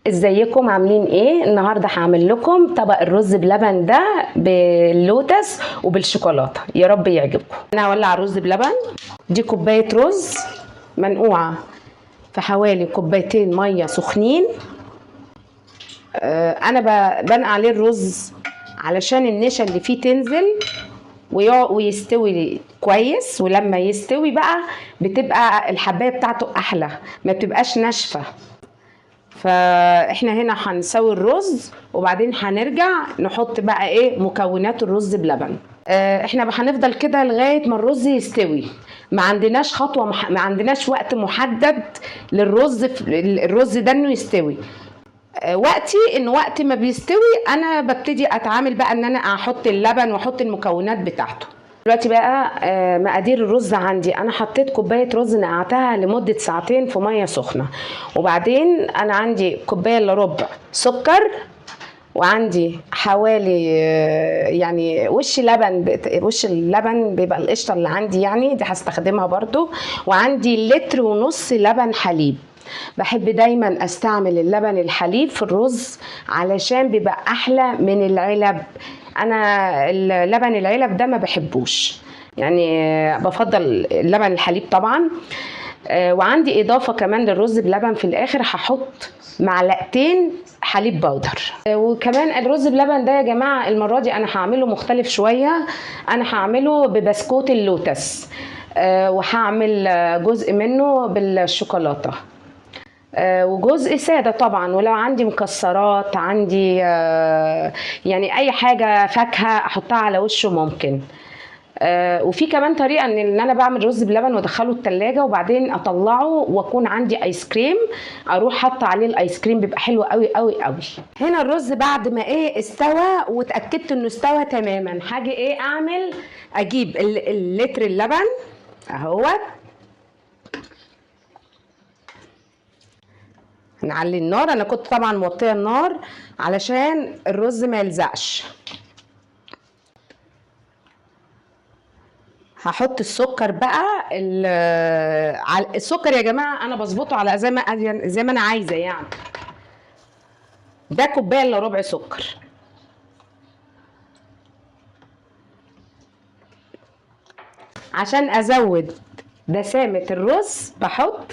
ازيكم عاملين ايه؟ النهارده هعمل لكم طبق الرز بلبن ده باللوتس وبالشوكولاته، يا رب يعجبكم. انا هولع الرز بلبن. دي كوبايه رز منقوعه في حوالي كوبايتين ميه سخنين. انا بنقع عليه الرز علشان النشا اللي فيه تنزل ويستوي كويس، ولما يستوي بقى بتبقى الحبايه بتاعته احلى، ما بتبقاش ناشفه. فاحنا هنا هنسوي الرز وبعدين هنرجع نحط بقى ايه مكونات الرز بلبن. احنا هنفضل كده لغايه ما الرز يستوي. ما عندناش خطوه ما عندناش وقت محدد للرز، الرز ده انه يستوي. وقت ما بيستوي انا ببتدي اتعامل بقى ان انا احط اللبن واحط المكونات بتاعته. دلوقتي بقى مقادير الرز عندي. انا حطيت كوبايه رز نقعتها لمده ساعتين في ميه سخنه، وبعدين انا عندي كوبايه الا ربع سكر، وعندي حوالي يعني وش اللبن بيبقى القشطه اللي عندي، يعني دي هستخدمها برضو، وعندي لتر ونص لبن حليب. بحب دايما استعمل اللبن الحليب في الرز علشان بيبقى احلى من العلب. انا اللبن العلب ده ما بحبوش، يعني بفضل اللبن الحليب طبعا. وعندي اضافه كمان للرز بلبن في الاخر، هحط معلقتين حليب بودر. وكمان الرز بلبن ده يا جماعه المره دي انا هعمله مختلف شويه. انا هعمله ببسكوت اللوتس، وهعمل جزء منه بالشوكولاته، وجزء ساده طبعا. ولو عندي مكسرات، عندي يعني اي حاجه فاكهه احطها على وشه ممكن. وفي كمان طريقه ان انا بعمل رز بلبن وادخله التلاجة وبعدين اطلعه واكون عندي ايس كريم، اروح حاطه عليه الايس كريم، بيبقى حلو قوي قوي قوي. هنا الرز بعد ما استوى واتاكدت انه استوى تماما، هاجي اعمل اجيب اللتر اللبن اهوت. نعلي النار. انا كنت طبعا موطيه النار علشان الرز ما يلزقش. هحط السكر بقى. السكر يا جماعه انا بظبطه على زي ما انا عايزه يعني. ده كوبايه الا ربع سكر. عشان ازود دسامه الرز بحط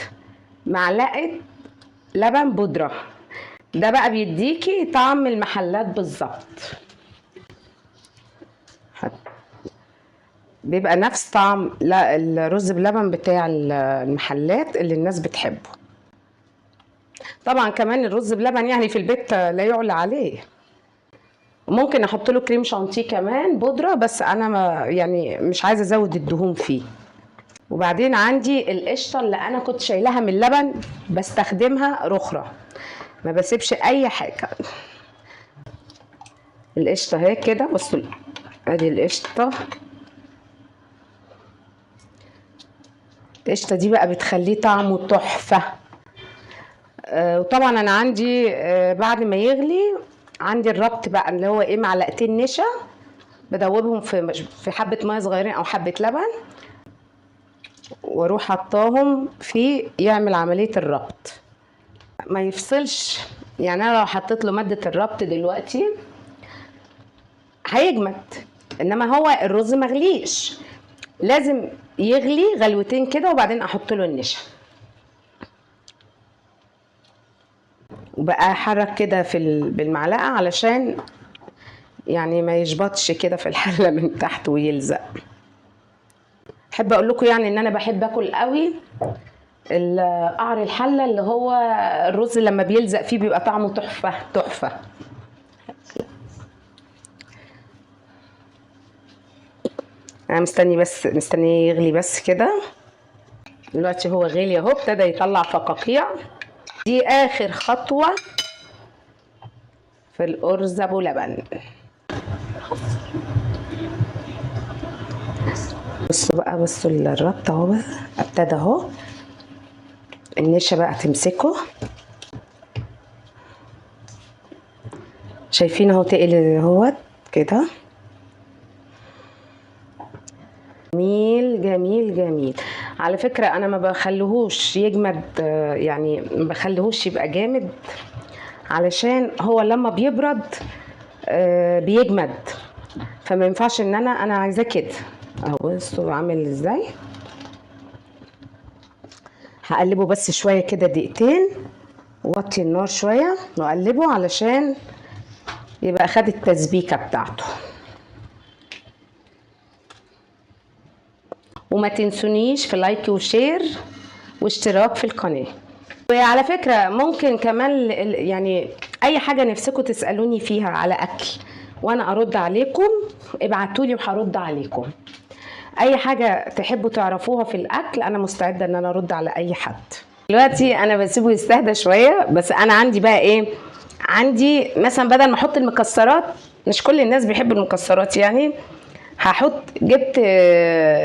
معلقه لبن بودره، ده بقى بيديكي طعم المحلات بالظبط، بيبقى نفس طعم الرز بلبن بتاع المحلات اللي الناس بتحبه. طبعا كمان الرز بلبن يعني في البيت لا يعلى عليه. ممكن احط له كريم شانتيه كمان بودره، بس انا ما يعني مش عايزه ازود الدهون فيه. وبعدين عندي القشطه اللي انا كنت شايلها من اللبن بستخدمها رخره، ما بسيبش اي حاجه. القشطه اهي كده، بصوا ادي القشطه. القشطه دي بقى بتخليه طعمه تحفه. وطبعا انا عندي بعد ما يغلي عندي الربط بقى اللي هو معلقتين نشا، بدوبهم في حبه ميه صغيرين او حبه لبن، واروح حطاهم فيه يعمل عمليه الربط ما يفصلش. يعني انا لو حطيت له ماده الربط دلوقتي هيجمد، انما هو الرز مغليش، لازم يغلي غلوتين كده وبعدين احط له النشا. وبقى احرك كده بالمعلقه علشان يعني ما يشبطش كده في الحله من تحت ويلزق. احب اقول لكم يعني ان انا بحب اكل قوي قعر الحله، اللي هو الرز لما بيلزق فيه بيبقى طعمه تحفه تحفه. انا مستنيه يغلي بس كده. دلوقتي هو غلي اهو، ابتدى يطلع فقاقيع. دي اخر خطوه في الارز ابو لبن. بصوا الربط اهو بقى ابتدى اهو النشا بقى تمسكه. شايفين اهو تقل اهوت كده. جميل جميل جميل. على فكرة انا ما بخليهوش يجمد، يعني ما بخليهوش يبقى جامد علشان هو لما بيبرد بيجمد، فما ينفعش ان انا عايزاه كده اهو. بصوا عامل ازاي. هقلبه بس شويه كده دقيقتين، ووطي النار شويه واقلبه علشان يبقى خد التسبيكه بتاعته. وما تنسونيش في لايك وشير واشتراك في القناه. وعلى فكره ممكن كمان يعني اي حاجه نفسكم تسالوني فيها على اكل وانا ارد عليكم، ابعتولي وهرد عليكم. اي حاجه تحبوا تعرفوها في الاكل انا مستعده ان انا ارد على اي حد. دلوقتي انا بسيبه يستهدى شويه، بس انا عندي بقى ايه، عندي مثلا بدل ما احط المكسرات، مش كل الناس بيحبوا المكسرات يعني، جبت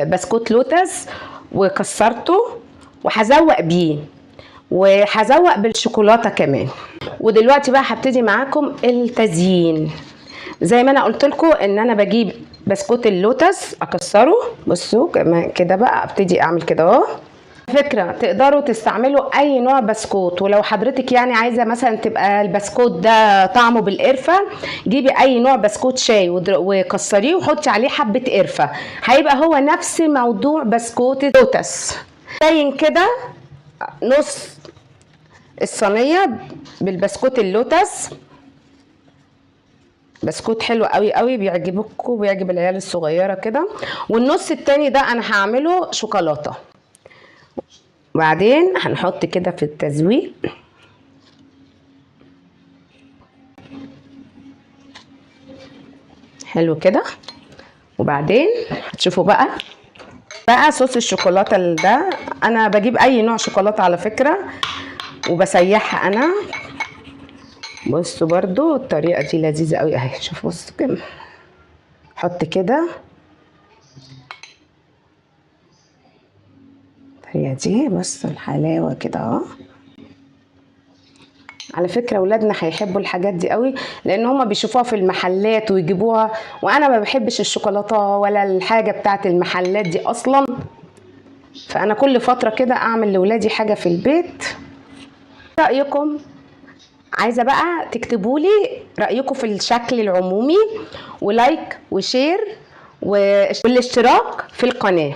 بسكوت لوتس وكسرته وهزوق بيه، وهزوق بالشوكولاته كمان. ودلوقتي بقى هبتدي معاكم التزيين. زي ما انا قلت لكم ان انا بجيب بسكوت اللوتس اكسره، بصوا كده بقى ابتدي اعمل كده اهو. فكره تقدروا تستعملوا اي نوع بسكوت، ولو حضرتك يعني عايزه مثلا تبقى البسكوت ده طعمه بالقرفه، جيبي اي نوع بسكوت شاي وكسريه وحطي عليه حبه قرفه، هيبقى هو نفس موضوع بسكوت اللوتس. زي كده نص الصينيه بالبسكوت اللوتس، بسكوت حلو قوي قوي بيعجبكم وبيعجب العيال الصغيره كده. والنص التاني ده انا هعمله شوكولاته. وبعدين هنحط كده في التزويق حلو كده. وبعدين هتشوفوا بقى صوص الشوكولاته ده، انا بجيب اي نوع شوكولاته على فكره وبسيحها انا. بصوا برضو الطريقه دي لذيذه قوي اهي. شوفوا بصوا كده، حط كده هي دي. بصوا الحلاوه كده اهو. على فكره اولادنا هيحبوا الحاجات دي قوي، لان هما بيشوفوها في المحلات ويجيبوها، وانا ما بحبش الشوكولاته ولا الحاجه بتاعت المحلات دي اصلا. فانا كل فتره كده اعمل لاولادي حاجه في البيت. رايكم، عايزه بقى تكتبوا لي رايكم في الشكل العمومي، ولايك وشير والاشتراك في القناه.